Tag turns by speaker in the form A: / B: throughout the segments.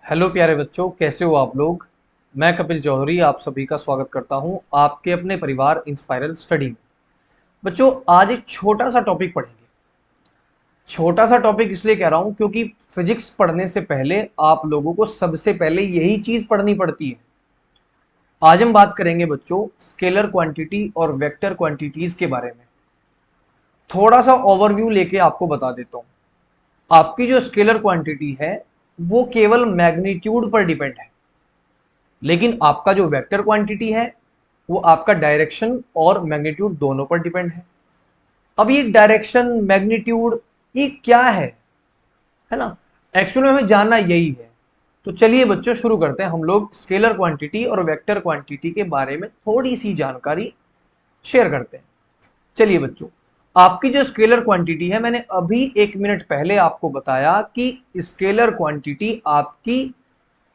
A: Hello प्यारे बच्चों, कैसे हो आप लोग। मैं कपिल चौधरी आप सभी का स्वागत करता हूं आपके अपने परिवार इंस्पायरल स्टडी में। बच्चों, आज एक छोटा सा टॉपिक पढ़ेंगे। छोटा सा टॉपिक इसलिए कह रहा हूं क्योंकि फिजिक्स पढ़ने से पहले आप लोगों को सबसे पहले यही चीज पढ़नी पड़ती है। आज हम बात करेंगे बच्चों स्केलर क्वांटिटी और वेक्टर क्वांटिटीज के बारे में। थोड़ा सा ओवरव्यू लेके आपको बता देता हूं। आपकी जो स्केलर क्वांटिटी है वो केवल मैग्नीट्यूड पर डिपेंड है, लेकिन आपका जो वेक्टर क्वांटिटी है वो आपका डायरेक्शन और मैग्नीट्यूड दोनों पर डिपेंड है। अब ये डायरेक्शन मैग्नीट्यूड ये क्या है ना, एक्चुअली हमें जानना यही है। तो चलिए बच्चों शुरू करते हैं। हम लोग स्केलर क्वांटिटी और वेक्टर क्वांटिटी के बारे में थोड़ी सी जानकारी शेयर करते हैं। चलिए बच्चों, आपकी जो स्केलर क्वांटिटी है, मैंने अभी 1 मिनट पहले आपको बताया कि स्केलर क्वांटिटी आपकी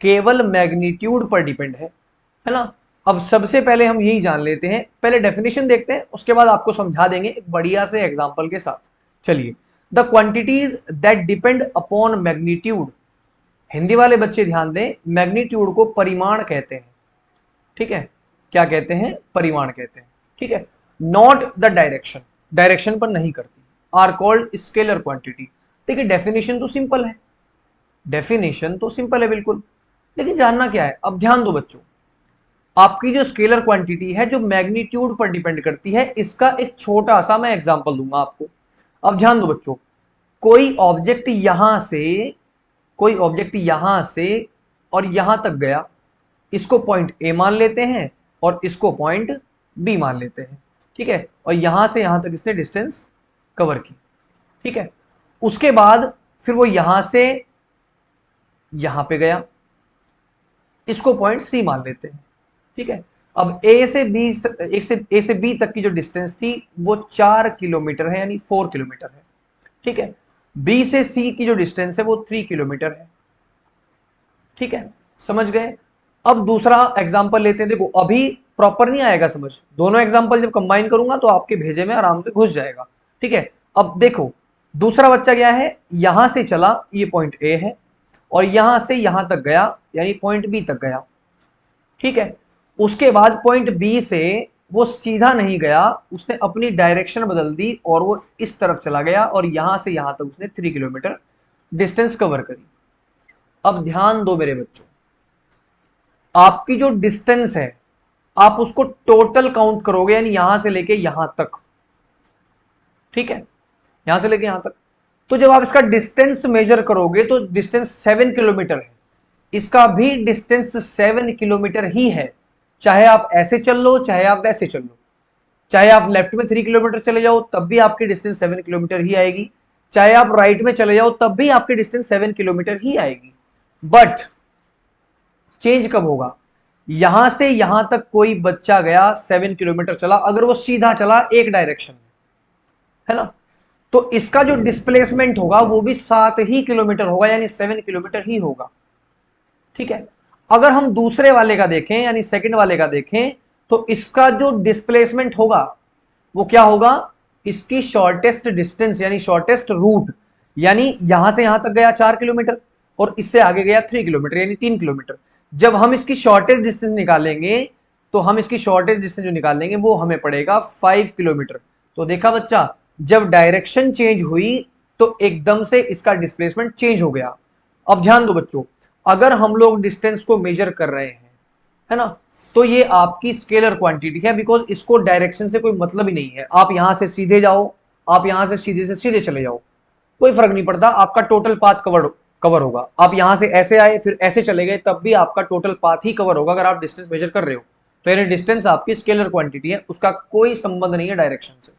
A: केवल मैग्नीट्यूड पर डिपेंड है ना। अब सबसे पहले हम यही जान लेते हैं, पहले डेफिनेशन देखते हैं, उसके बाद आपको समझा देंगे एक बढ़िया से एग्जांपल के साथ। चलिए, the quantities that depend upon magnitude. Hindi वाले बच्चे ध्यान दें, मैग्नीट्यूड को परिमाण कहते हैं। ठीक है, क्या कहते हैं? परिमाण कहते हैं। ठीक है, नॉट द डायरेक्शन, डायरेक्शन पर नहीं करती, आर कॉल्ड स्केलर क्वांटिटी। देखिए डेफिनेशन तो सिंपल है, डेफिनेशन तो सिंपल है बिल्कुल, लेकिन जानना क्या है। अब ध्यान दो बच्चों, आपकी जो स्केलर क्वांटिटी है जो मैग्नीट्यूड पर डिपेंड करती है, इसका एक छोटा सा मैं एग्जांपल दूंगा आपको। अब ध्यान दो बच्चों, कोई ऑब्जेक्ट यहां से कोई ऑब्जेक्ट यहां से और यहां तक गया, इसको पॉइंट ए मान लेते हैं और इसको पॉइंट बी मान लेते हैं। ठीक है, और यहां से यहां तक इसने डिस्टेंस कवर की। ठीक है, उसके बाद फिर वो यहां से यहां पे गया, इसको पॉइंट सी मान लेते हैं। ठीक है, अब ए से बी तक की जो डिस्टेंस थी वो 4 किलोमीटर है, यानी 4 किलोमीटर है। ठीक है, बी से सी की जो डिस्टेंस है वो 3 किलोमीटर है। ठीक है, समझ गए। अब दूसरा एग्जांपल लेते हैं। देखो अभी प्रॉपर नहीं आएगा समझ, दोनों एग्जांपल जब कंबाइन करूंगा तो आपके भेजे में आराम से घुस जाएगा। ठीक है, अब देखो दूसरा बच्चा क्या है, यहां से चला, ये पॉइंट ए है, और यहां से यहां तक गया, यानी पॉइंट बी तक गया। ठीक है, उसके बाद पॉइंट बी से वो सीधा नहीं गया, उसने अपनी डायरेक्शन बदल दी और वो इस तरफ चला गया, और यहां से यहां तक उसने 3 किलोमीटर डिस्टेंस कवर करी। अब ध्यान दो मेरे बच्चों, आपकी जो डिस्टेंस है आप उसको टोटल काउंट करोगे, यानी यहां से लेके यहां तक। ठीक है, यहां से लेके यहां तक, तो जब आप इसका डिस्टेंस मेजर करोगे तो डिस्टेंस 7 किलोमीटर है। इसका भी डिस्टेंस 7 किलोमीटर ही है, चाहे आप ऐसे चल लो चाहे आप वैसे चल लो। चाहे आप लेफ्ट में 3 किलोमीटर चले जाओ तब भी आपकी डिस्टेंस 7 किलोमीटर ही आएगी, चाहे आप राइट में चले जाओ तब भी आपकी डिस्टेंस 7 किलोमीटर ही आएगी। बट चेंज कब होगा, यहां से यहां तक कोई बच्चा गया 7 किलोमीटर चला, अगर वो सीधा चला एक डायरेक्शन में, है ना, तो इसका जो डिस्प्लेसमेंट होगा वो भी 7 ही किलोमीटर होगा, यानी 7 किलोमीटर ही होगा। ठीक है, अगर हम दूसरे वाले का देखें यानी सेकंड वाले का देखें, तो इसका जो डिस्प्लेसमेंट होगा वो क्या होगा, इसकी शॉर्टेस्ट डिस्टेंस यानी शॉर्टेस्ट रूट, यानी यहां से यहां तक गया 4 किलोमीटर और इससे आगे गया 3 किलोमीटर यानी 3 किलोमीटर। जब हम इसकी शॉर्टेस्ट डिस्टेंस निकालेंगे तो हम इसकी शॉर्टेस्ट डिस्टेंस जो निकालेंगे वो हमें पड़ेगा 5 किलोमीटर। तो देखा बच्चा, जब डायरेक्शन चेंज हुई तो एकदम से इसका डिस्प्लेसमेंट चेंज हो गया। अब ध्यान दो बच्चों, अगर हम लोग डिस्टेंस को मेजर कर रहे हैं, है ना, तो ये आपकी स्केलर क्वांटिटी है, बिकॉज इसको डायरेक्शन से कोई मतलब ही नहीं है। आप यहां से सीधे जाओ, आप यहां से सीधे चले जाओ, कोई फर्क नहीं पड़ता, आपका टोटल पाथ कवर होगा। आप यहां से ऐसे आए फिर ऐसे चले गए तब भी आपका टोटल पाथ ही कवर होगा, अगर आप डिस्टेंस मेजर कर रहे हो तो। यानी डिस्टेंस आपकी स्केलर क्वांटिटी है, उसका कोई संबंध नहीं है डायरेक्शन से।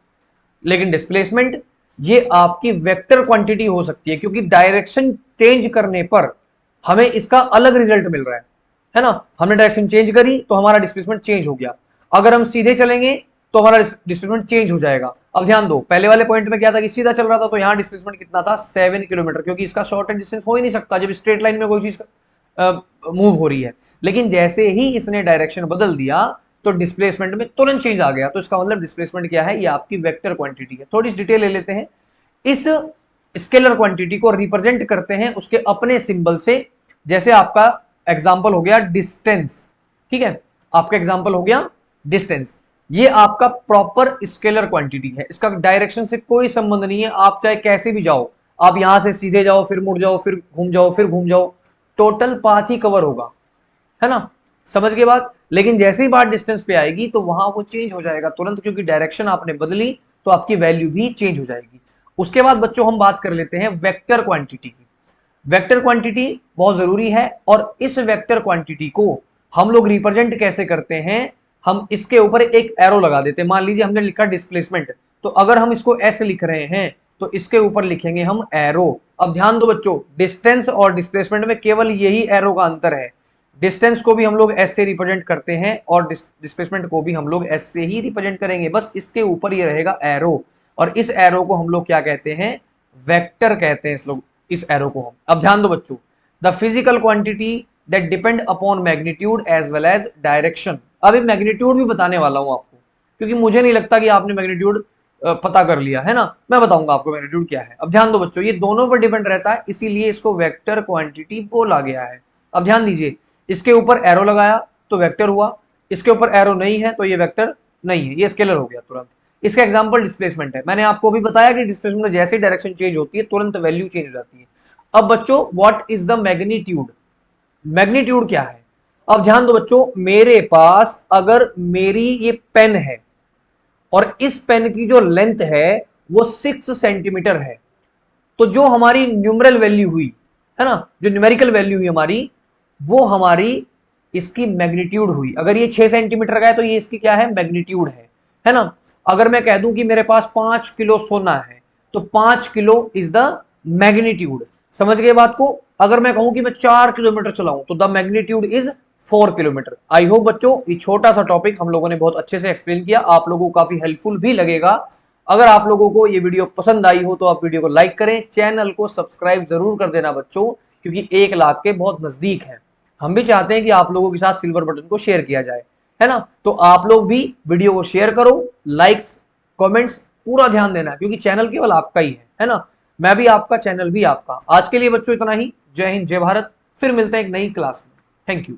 A: लेकिन डिस्प्लेसमेंट ये आपकी वेक्टर क्वांटिटी हो सकती है, क्योंकि डायरेक्शन चेंज करने पर हमें इसका अलग रिजल्ट मिल रहा है ना। हमने डायरेक्शन चेंज करी तो हमारा डिस्प्लेसमेंट चेंज हो गया, अगर हम सीधे चलेंगे तो हमारा डिस्प्लेसमेंट चेंज हो जाएगा। अब ध्यान दो, पहले वाले पॉइंट में क्या था कि सीधा चल रहा था तो यहाँ डिस्प्लेसमेंट कितना था, 7 किलोमीटर, क्योंकि इसका शॉर्ट डिस्टेंस हो ही नहीं सकता जब स्ट्रेट लाइन में कोई चीज मूव हो रही है। लेकिन जैसे ही इसने डायरेक्शन बदल दिया तो डिस्प्लेसमेंट में तुरंत चेंज आ गया, तो इसका मतलब डिस्प्लेसमेंट क्या है, ये आपकी वेक्टर क्वांटिटी है। थोड़ी डिटेल ले लेते हैं। इस स्केलर क्वांटिटी को रिप्रेजेंट करते हैं उसके अपने सिंबल से, जैसे आपका एग्जाम्पल हो गया डिस्टेंस, ठीक है, आपका एग्जाम्पल हो गया डिस्टेंस, ये आपका प्रॉपर स्केलर क्वांटिटी है, इसका डायरेक्शन से कोई संबंध नहीं है, आप चाहे कैसे भी जाओ, आप यहां से सीधे जाओ फिर मुड़ जाओ फिर घूम जाओ फिर घूम जाओ, टोटल पाथ ही कवर होगा, है ना, समझ के बात। लेकिन जैसे ही बात डिस्टेंस पे आएगी तो वहां वो चेंज हो जाएगा तुरंत, क्योंकि डायरेक्शन आपने बदली तो आपकी वैल्यू भी चेंज हो जाएगी। उसके बाद बच्चों हम बात कर लेते हैं वेक्टर क्वांटिटी की। वेक्टर क्वांटिटी बहुत जरूरी है, और इस वेक्टर क्वांटिटी को हम लोग रिप्रेजेंट कैसे करते हैं, हम इसके ऊपर एक एरो लगा देते हैं। मान लीजिए हमने लिखा डिस्प्लेसमेंट, तो अगर हम इसको ऐसे लिख रहे हैं तो इसके ऊपर लिखेंगे हम एरो। अब ध्यान दो बच्चों, डिस्टेंस और डिस्प्लेसमेंट में केवल यही एरो का अंतर है। डिस्टेंस को भी हम लोग एस से रिप्रेजेंट करते हैं और डिस्प्लेसमेंट को भी हम लोग एस से ही रिप्रेजेंट करेंगे, बस इसके ऊपर ये रहेगा एरो, और इस एरो को हम लोग क्या कहते हैं, वेक्टर कहते हैं इस एरो को हम। अब ध्यान दो बच्चों, the physical quantity that depend upon magnitude as well as direction. अभी मैग्नीट्यूड भी बताने वाला हूं आपको, क्योंकि मुझे नहीं लगता कि आपने मैग्नीट्यूड पता कर लिया है ना, मैं बताऊंगा आपको मैग्नीट्यूड क्या है। अब ध्यान दो बच्चों, ये दोनों पर डिपेंड रहता है, इसीलिए इसको वेक्टर क्वांटिटी बोला गया है। अब ध्यान दीजिए, इसके ऊपर एरो लगाया तो वेक्टर हुआ, इसके ऊपर एरो नहीं है तो ये वेक्टर नहीं है, ये स्केलर हो गया तुरंत। इसका एग्जांपल डिस्प्लेसमेंट है, मैंने आपको भी बताया कि डिस्प्लेसमेंट में जैसे डायरेक्शन चेंज होती है तुरंत वैल्यू चेंज हो जाती है। अब बच्चों what is the magnitude, magnitude क्या है। अब ध्यान दो बच्चों, मेरे पास अगर मेरी ये पेन है और इस पेन की जो लेंथ है वो 6 सेंटीमीटर है, तो जो हमारी न्यूमरल वैल्यू हुई है ना, जो न्यूमेरिकल वैल्यू हुई हमारी, वो हमारी इसकी मैग्नीट्यूड हुई। अगर ये 6 सेंटीमीटर का है तो ये इसकी क्या है, मैग्नीट्यूड है ना। अगर मैं कह दूं कि मेरे पास 5 किलो सोना है तो 5 किलो इज द मैग्नीट्यूड, समझ गए बात को। अगर मैं कहूं कि मैं 4 किलोमीटर चलाऊं तो the magnitude is 4 kilometre. I hope बच्चों ये छोटा सा टॉपिक हम लोगों ने बहुत अच्छे से एक्सप्लेन किया, आप लोगों को काफी हेल्पफुल भी लगेगा। अगर आप लोगों को ये वीडियो पसंद आई हो तो आप वीडियो को लाइक करें, चैनल को सब्सक्राइब जरूर कर देना बच्चों, क्योंकि 1 लाख के बहुत नजदीक है। हम भी चाहते हैं कि आप लोगों के साथ सिल्वर बटन को शेयर किया जाए, है ना। तो आप लोग भी वीडियो को शेयर करो, लाइक्स कमेंट्स पूरा ध्यान देना, क्योंकि चैनल केवल आपका ही है ना, मैं भी आपका, चैनल भी आपका। आज के लिए बच्चों इतना ही। जय हिंद, जय भारत, फिर मिलते हैं एक नई क्लास में। Thank you.